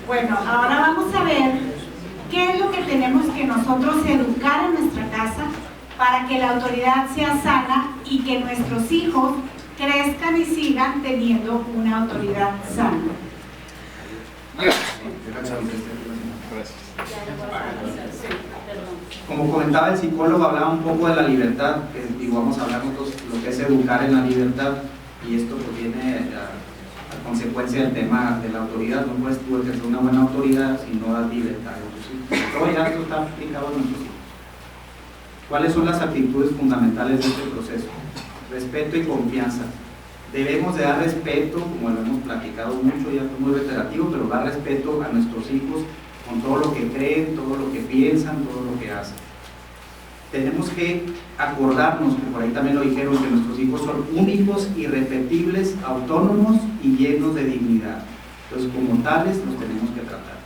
Bueno, ahora vamos a ver qué es lo que tenemos que nosotros educar en nuestra casa para que la autoridad sea sana y que nuestros hijos crezcan y sigan teniendo una autoridad sana.
Como comentaba el psicólogo, hablaba un poco de la libertad, y vamos a hablar nosotros lo que es educar en la libertad, y esto pues viene a consecuencia del tema de la autoridad. No puedes tú ejercer una buena autoridad si no das libertad a tus hijos. Todo ya esto está aplicado en nuestros hijos. ¿Cuáles son las actitudes fundamentales de este proceso? Respeto y confianza. Debemos de dar respeto, como lo hemos platicado mucho, ya es muy reiterativo, pero dar respeto a nuestros hijos con todo lo que creen, todo lo que piensan, todo lo que hacen. Tenemos que acordarnos, que por ahí también lo dijeron, que nuestros hijos son únicos, irrepetibles, autónomos y llenos de dignidad. Entonces, como tales, los tenemos que tratar.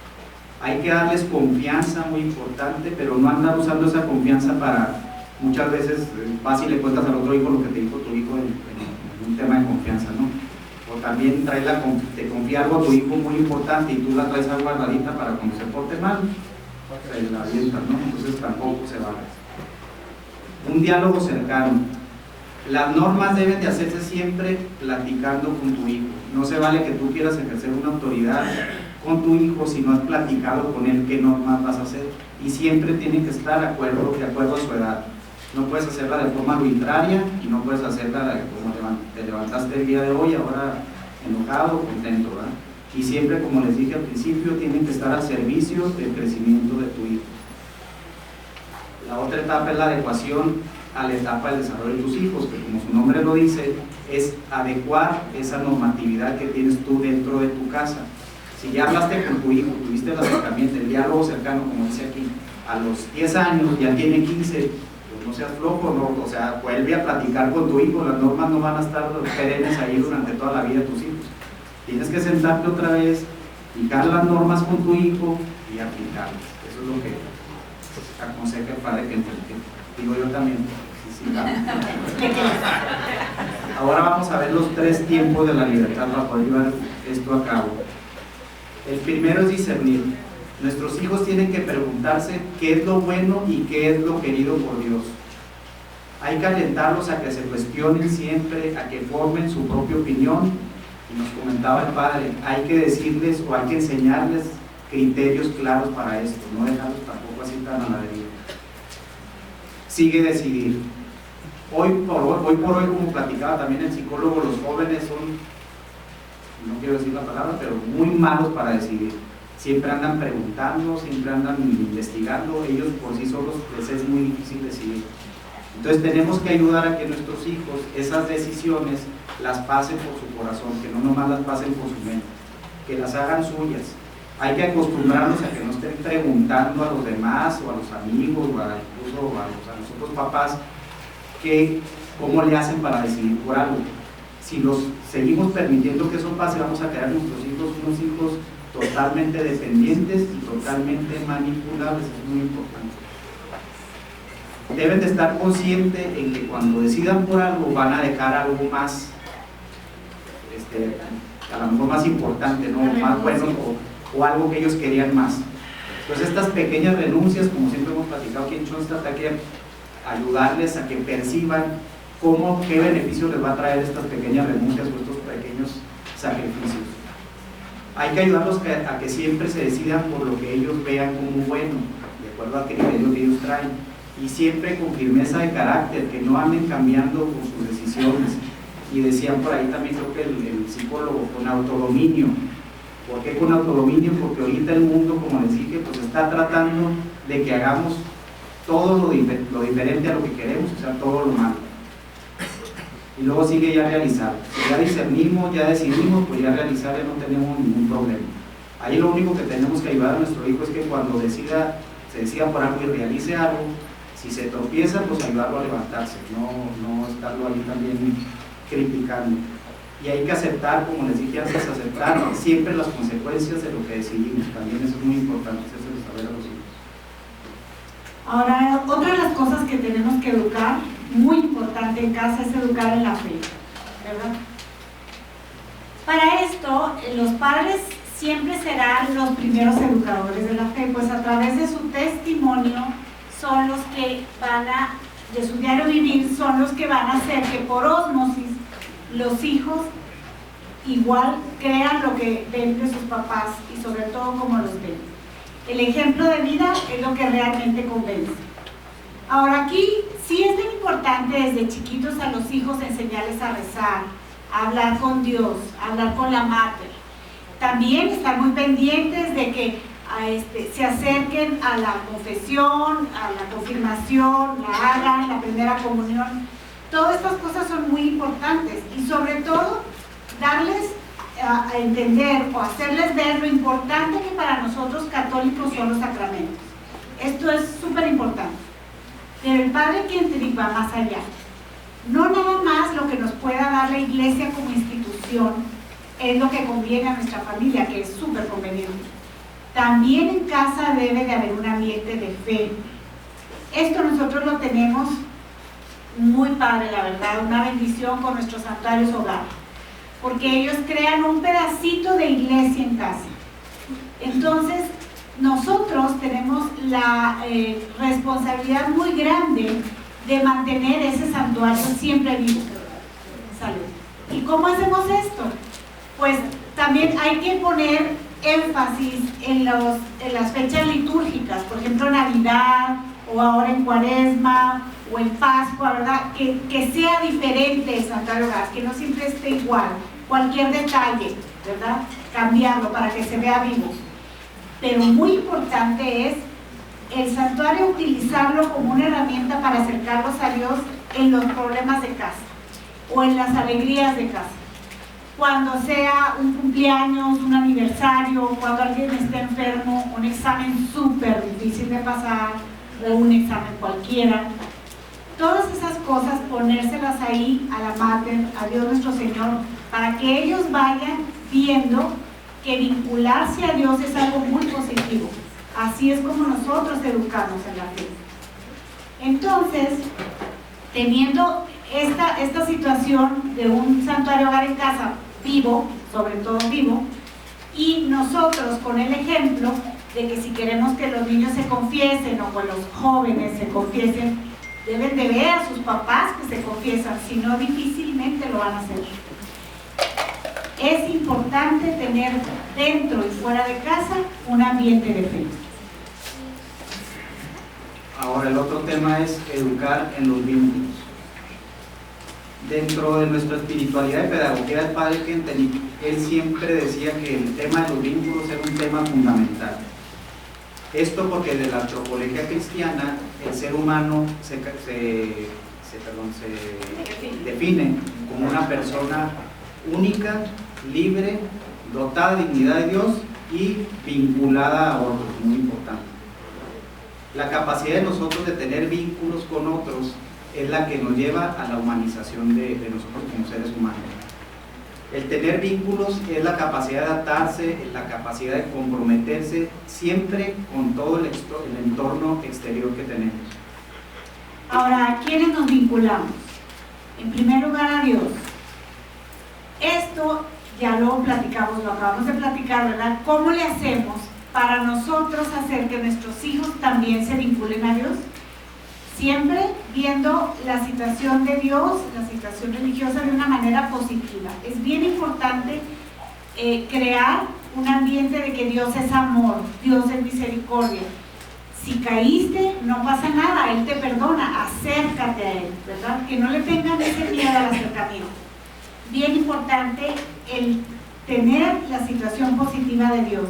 Hay que darles confianza, muy importante, pero no andar usando esa confianza para, muchas veces, vas y le cuentas al otro hijo lo que te dijo tu hijo en un tema de confianza, ¿no? O también te confía algo a tu hijo muy importante y tú la traes algo guardadita para cuando se porte mal, se la avientas, ¿no? Entonces tampoco se vale. Un diálogo cercano. Las normas deben de hacerse siempre platicando con tu hijo. No se vale que tú quieras ejercer una autoridad con tu hijo si no has platicado con él qué normas vas a hacer. Y siempre tienen que estar de acuerdo a su edad. No puedes hacerla de forma arbitraria y no puedes hacerla como te levantaste el día de hoy, ahora enojado o contento, ¿verdad? Y siempre, como les dije al principio, tienen que estar al servicio del crecimiento de tu hijo. La otra etapa es la adecuación a la etapa del desarrollo de tus hijos, que como su nombre lo dice, es adecuar esa normatividad que tienes tú dentro de tu casa. Si ya hablaste con tu hijo, tuviste el acercamiento, el diálogo cercano, como dice aquí, a los 10 años, ya tiene 15, no seas flojo, no, o sea, vuelve a platicar con tu hijo. Las normas no van a estar perennes ahí durante toda la vida de tus hijos. Tienes que sentarte otra vez, fijar las normas con tu hijo y aplicarlas. Eso es lo que aconseja el padre que digo yo también. Sí, claro. Ahora vamos a ver los 3 tiempos de la libertad para poder llevar esto a cabo. El primero es discernir. Nuestros hijos tienen que preguntarse qué es lo bueno y qué es lo querido por Dios. Hay que alentarlos a que se cuestionen siempre, a que formen su propia opinión. Y nos comentaba el padre, hay que decirles o hay que enseñarles criterios claros para esto, no dejarlos tampoco así tan a la deriva. Sigue decidir. Hoy por hoy, como platicaba también el psicólogo, los jóvenes son, no quiero decir la palabra, pero muy malos para decidir. Siempre andan preguntando, siempre andan investigando, ellos por sí solos les es muy difícil decidir. Entonces tenemos que ayudar a que nuestros hijos esas decisiones las pasen por su corazón, que no nomás las pasen por su mente, que las hagan suyas. Hay que acostumbrarnos a que no estén preguntando a los demás o a los amigos o incluso a nosotros papás que cómo le hacen para decidir por algo. Si los seguimos permitiendo que eso pase, vamos a crear nuestros hijos unos hijos totalmente dependientes y totalmente manipulables. Es muy importante. Deben de estar conscientes en que cuando decidan por algo van a dejar algo más, a lo mejor más importante, ¿no? Más bueno o algo que ellos querían más. Entonces estas pequeñas renuncias, como siempre hemos platicado aquí en Chonstad, hay que ayudarles a que perciban qué beneficio les va a traer estas pequeñas renuncias o estos pequeños sacrificios. Hay que ayudarlos a que siempre se decidan por lo que ellos vean como bueno, de acuerdo al criterio que ellos traen, y siempre con firmeza de carácter, que no anden cambiando con sus decisiones. Y decían por ahí también, creo que el psicólogo, con autodominio. ¿Por qué con autodominio? Porque ahorita el mundo, como les dije, pues está tratando de que hagamos todo lo diferente a lo que queremos, o sea, todo lo malo. Y luego sigue ya realizar. Si ya discernimos, ya decidimos, pues ya realizar ya no tenemos ningún problema. Ahí lo único que tenemos que ayudar a nuestro hijo es que cuando se decida por algo y realice algo, si se tropieza, pues ayudarlo a levantarse, no estarlo ahí también criticando. Y hay que aceptar, como les dije antes, aceptar siempre las consecuencias de lo que decidimos. También eso es muy importante, eso es saber a los hijos.
Ahora, otra de las cosas que tenemos que educar, muy importante en casa, es educar en la fe, ¿verdad? Para esto, los padres siempre serán los primeros educadores de la fe, pues a través de su testimonio son los que van a de su diario vivir son los que van a hacer que por ósmosis los hijos igual crean lo que ven de sus papás y sobre todo cómo los ven. El ejemplo de vida es lo que realmente convence. Ahora aquí sí es bien importante desde chiquitos a los hijos enseñarles a rezar, a hablar con Dios, a hablar con la Mater. También estar muy pendientes de que se acerquen a la confesión, a la confirmación, la hagan, la primera comunión. Todas estas cosas son muy importantes y sobre todo darles a entender o hacerles ver lo importante que para nosotros católicos son los sacramentos. Esto es súper importante. Pero el Padre Kentenich va más allá. No nada más lo que nos pueda dar la Iglesia como institución es lo que conviene a nuestra familia, que es súper conveniente. También en casa debe de haber un ambiente de fe. Esto nosotros lo tenemos muy padre, la verdad, una bendición con nuestros santuarios hogar, porque ellos crean un pedacito de iglesia en casa. Entonces, nosotros tenemos la responsabilidad muy grande de mantener ese santuario siempre vivo. Salud. ¿Y cómo hacemos esto? Pues también hay que poner énfasis en las fechas litúrgicas, por ejemplo Navidad, o ahora en Cuaresma, o en Pascua, ¿verdad? Que sea diferente el santuario hogar, que no siempre esté igual, cualquier detalle, ¿verdad? Cambiarlo para que se vea vivo. Pero muy importante es el santuario utilizarlo como una herramienta para acercarlos a Dios en los problemas de casa o en las alegrías de casa. Cuando sea un cumpleaños, un aniversario, cuando alguien esté enfermo, un examen súper difícil de pasar o un examen cualquiera. Todas esas cosas, ponérselas ahí a la Mater, a Dios nuestro Señor, para que ellos vayan viendo que vincularse a Dios es algo muy positivo. Así es como nosotros educamos en la fe. Entonces, teniendo esta situación de un santuario hogar en casa vivo, sobre todo vivo, y nosotros con el ejemplo de que si queremos que los niños se confiesen o que los jóvenes se confiesen, deben de ver a sus papás que se confiesan, si no difícilmente lo van a hacer. Es importante tener dentro y fuera de casa un ambiente de fe.
Ahora el otro tema es educar en los vínculos. Dentro de nuestra espiritualidad y pedagogía del Padre Kentenich, él siempre decía que el tema de los vínculos era un tema fundamental. Esto porque desde la antropología cristiana el ser humano se define como una persona única, libre, dotada de dignidad de Dios y vinculada a otros, muy importante. La capacidad de nosotros de tener vínculos con otros es la que nos lleva a la humanización de nosotros como seres humanos. El tener vínculos es la capacidad de adaptarse, es la capacidad de comprometerse siempre con todo el entorno exterior que tenemos.
Ahora, ¿a quiénes nos vinculamos? En primer lugar a Dios. Esto ya lo platicamos, lo acabamos de platicar, ¿verdad? ¿Cómo le hacemos para nosotros hacer que nuestros hijos también se vinculen a Dios? Siempre viendo la situación de Dios, la situación religiosa de una manera positiva. Es bien importante crear un ambiente de que Dios es amor, Dios es misericordia. Si caíste, no pasa nada, Él te perdona, acércate a Él, ¿verdad? Que no le tengan ese miedo al acercamiento. Bien importante el tener la situación positiva de Dios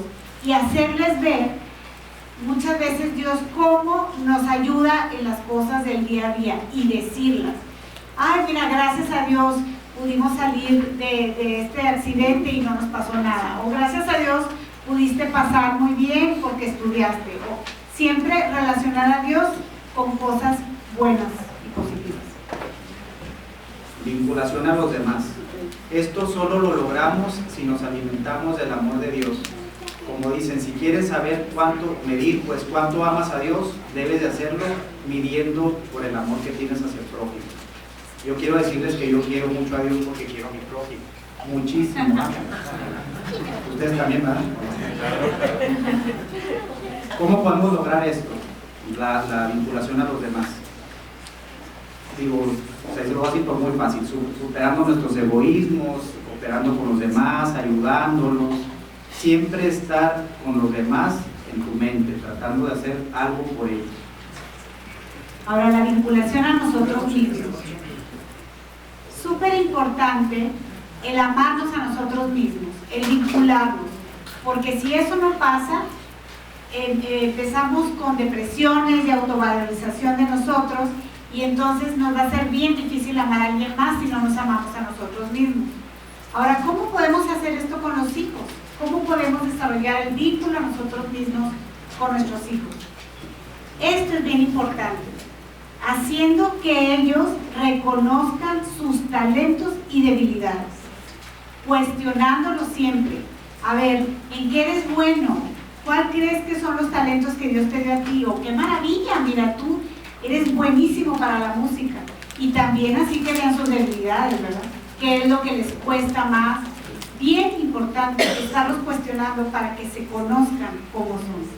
y hacerles ver muchas veces Dios cómo nos ayuda en las cosas del día a día y decirlas. Ay, mira, gracias a Dios pudimos salir de este accidente y no nos pasó nada. O gracias a Dios pudiste pasar muy bien porque estudiaste. O siempre relacionar a Dios con cosas buenas y positivas.
Vinculación a los demás. Esto solo lo logramos si nos alimentamos del amor de Dios. Como dicen, si quieres saber medir cuánto amas a Dios, debes de hacerlo midiendo por el amor que tienes hacia el prójimo. Yo quiero decirles que yo quiero mucho a Dios porque quiero a mi prójimo. Muchísimo. Ustedes también, ¿verdad? ¿Cómo podemos lograr esto? La vinculación a los demás. digo, se lo voy a decir por muy fácil, superando nuestros egoísmos, cooperando con los demás, ayudándolos, siempre estar con los demás en tu mente, tratando de hacer algo por ellos.
Ahora, la vinculación a nosotros mismos. Súper importante el amarnos a nosotros mismos, el vincularnos, porque si eso no pasa, empezamos con depresiones de autovalorización de nosotros y entonces nos va a ser bien difícil amar a alguien más si no nos amamos a nosotros mismos. Ahora, ¿cómo podemos hacer esto con los hijos? ¿Cómo podemos desarrollar el vínculo a nosotros mismos con nuestros hijos? Esto es bien importante, haciendo que ellos reconozcan sus talentos y debilidades, cuestionándolos siempre. A ver, ¿en qué eres bueno? ¿Cuál crees que son los talentos que Dios te dio a ti? ¡Oh, qué maravilla! Mira, tú eres buenísimo para la música. Y también así que vean sus debilidades, ¿verdad? ¿Qué es lo que les cuesta más? Bien importante estarlos cuestionando para que se conozcan cómo son.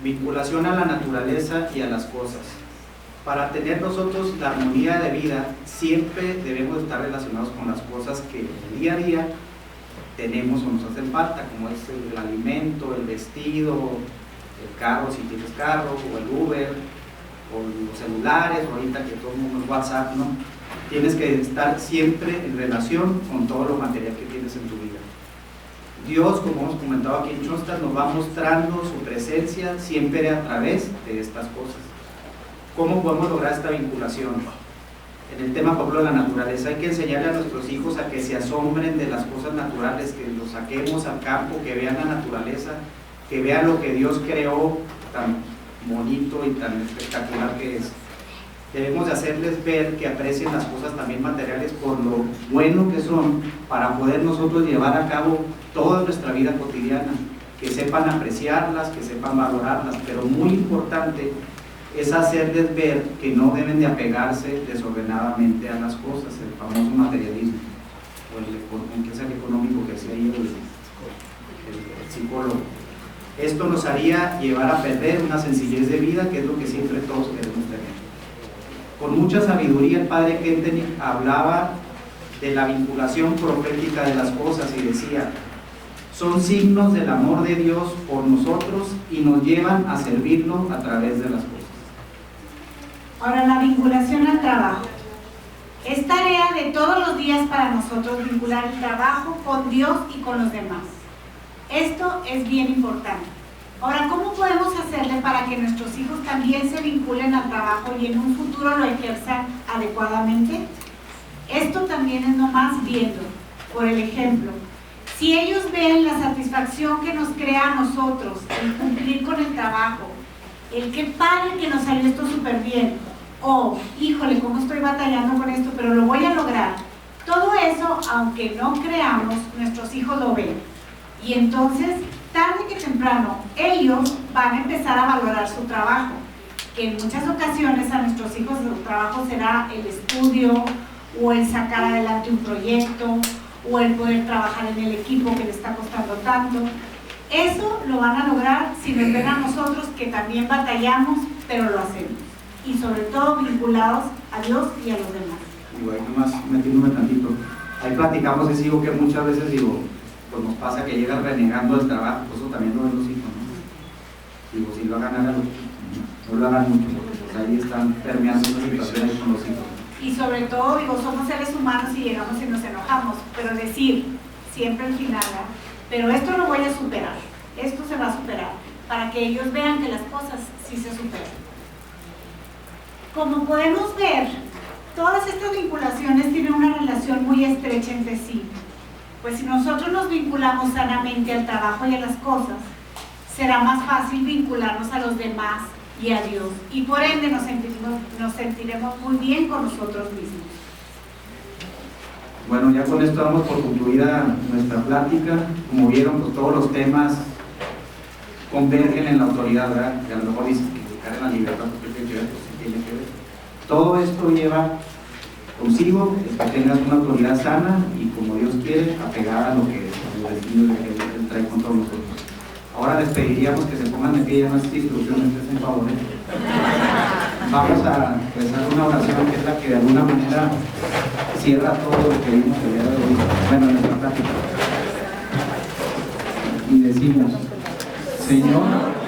Vinculación a la naturaleza y a las cosas. Para tener nosotros la armonía de vida, siempre debemos estar relacionados con las cosas que en el día a día tenemos o nos hacen falta, como es el alimento, el vestido, el carro si tienes carro, o el Uber, o los celulares, o ahorita que todo el mundo es WhatsApp, ¿no? Tienes que estar siempre en relación con todo lo material que tienes en tu vida. Dios, como hemos comentado aquí en Chostas, nos va mostrando su presencia siempre a través de estas cosas. ¿Cómo podemos lograr esta vinculación? En el tema, por ejemplo, de la naturaleza, hay que enseñarle a nuestros hijos a que se asombren de las cosas naturales, que los saquemos al campo, que vean la naturaleza, que vean lo que Dios creó tan bonito y tan espectacular que es. Debemos de hacerles ver que aprecien las cosas también materiales por lo bueno que son, para poder nosotros llevar a cabo toda nuestra vida cotidiana, que sepan apreciarlas, que sepan valorarlas, pero muy importante es hacerles ver que no deben de apegarse desordenadamente a las cosas, el famoso materialismo, o el económico que decía ahí el psicólogo. Esto nos haría llevar a perder una sencillez de vida, que es lo que siempre todos queremos tener. Con mucha sabiduría el padre Kentenich hablaba de la vinculación profética de las cosas y decía: son signos del amor de Dios por nosotros y nos llevan a servirlo a través de las cosas.
Ahora, la vinculación al trabajo. Es tarea de todos los días para nosotros vincular el trabajo con Dios y con los demás. Esto es bien importante. Ahora, ¿cómo podemos hacerle para que nuestros hijos también se vinculen al trabajo y en un futuro lo ejerzan adecuadamente? Esto también es nomás viendo, por el ejemplo. Si ellos ven la satisfacción que nos crea a nosotros el cumplir con el trabajo, el qué padre que nos salió esto súper bien, o híjole, cómo estoy batallando con esto, pero lo voy a lograr. Todo eso, aunque no creamos, nuestros hijos lo ven. Y entonces, tarde que temprano, ellos van a empezar a valorar su trabajo, que en muchas ocasiones a nuestros hijos su trabajo será el estudio, o el sacar adelante un proyecto, o el poder trabajar en el equipo que le está costando tanto. Eso lo van a lograr si nos ven a nosotros, que también batallamos, pero lo hacemos. Y sobre todo vinculados a Dios y a los demás.
Digo, ahí nomás metiéndome tantito. Ahí platicamos y digo que muchas veces pues nos pasa que llegan renegando del trabajo, pues eso también lo ven los hijos, ¿no? Digo, si lo hagan, háganlo, no lo hagan mucho, porque pues ahí están permeando esa situación ahí con los hijos.
Y sobre todo, digo, somos seres humanos y llegamos y nos enojamos, pero decir, siempre al final, ¿verdad? Pero esto lo voy a superar, esto se va a superar, para que ellos vean que las cosas sí se superan. Como podemos ver, todas estas vinculaciones tienen una relación muy estrecha entre sí. Pues si nosotros nos vinculamos sanamente al trabajo y a las cosas, será más fácil vincularnos a los demás y a Dios. Y por ende nos sentiremos muy bien con nosotros mismos.
Bueno, ya con esto damos por concluida nuestra plática. Como vieron, pues todos los temas convergen en la autoridad, ¿verdad? Que a lo mejor dices que buscar en la libertad, porque tiene que ver, pues sí tiene que ver. Todo esto lleva consigo es que tengas una autoridad sana y, como Dios quiere, apegada a lo que el destino que Él trae con todos nosotros. Ahora les pediríamos que se pongan de pie, ya no instrucciones que hacen favor. vamos a rezar una oración que es la que de alguna manera cierra todo lo que vimos el día de hoy, bueno, en nuestra plática. Y decimos: Señor,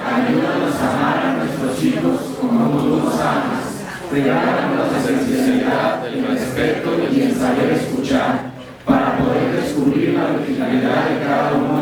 ayúdanos a amar a nuestros hijos como tú nos amas. Regálanos la sensibilidad, el respeto y el saber escuchar para poder descubrir la verticalidad de cada uno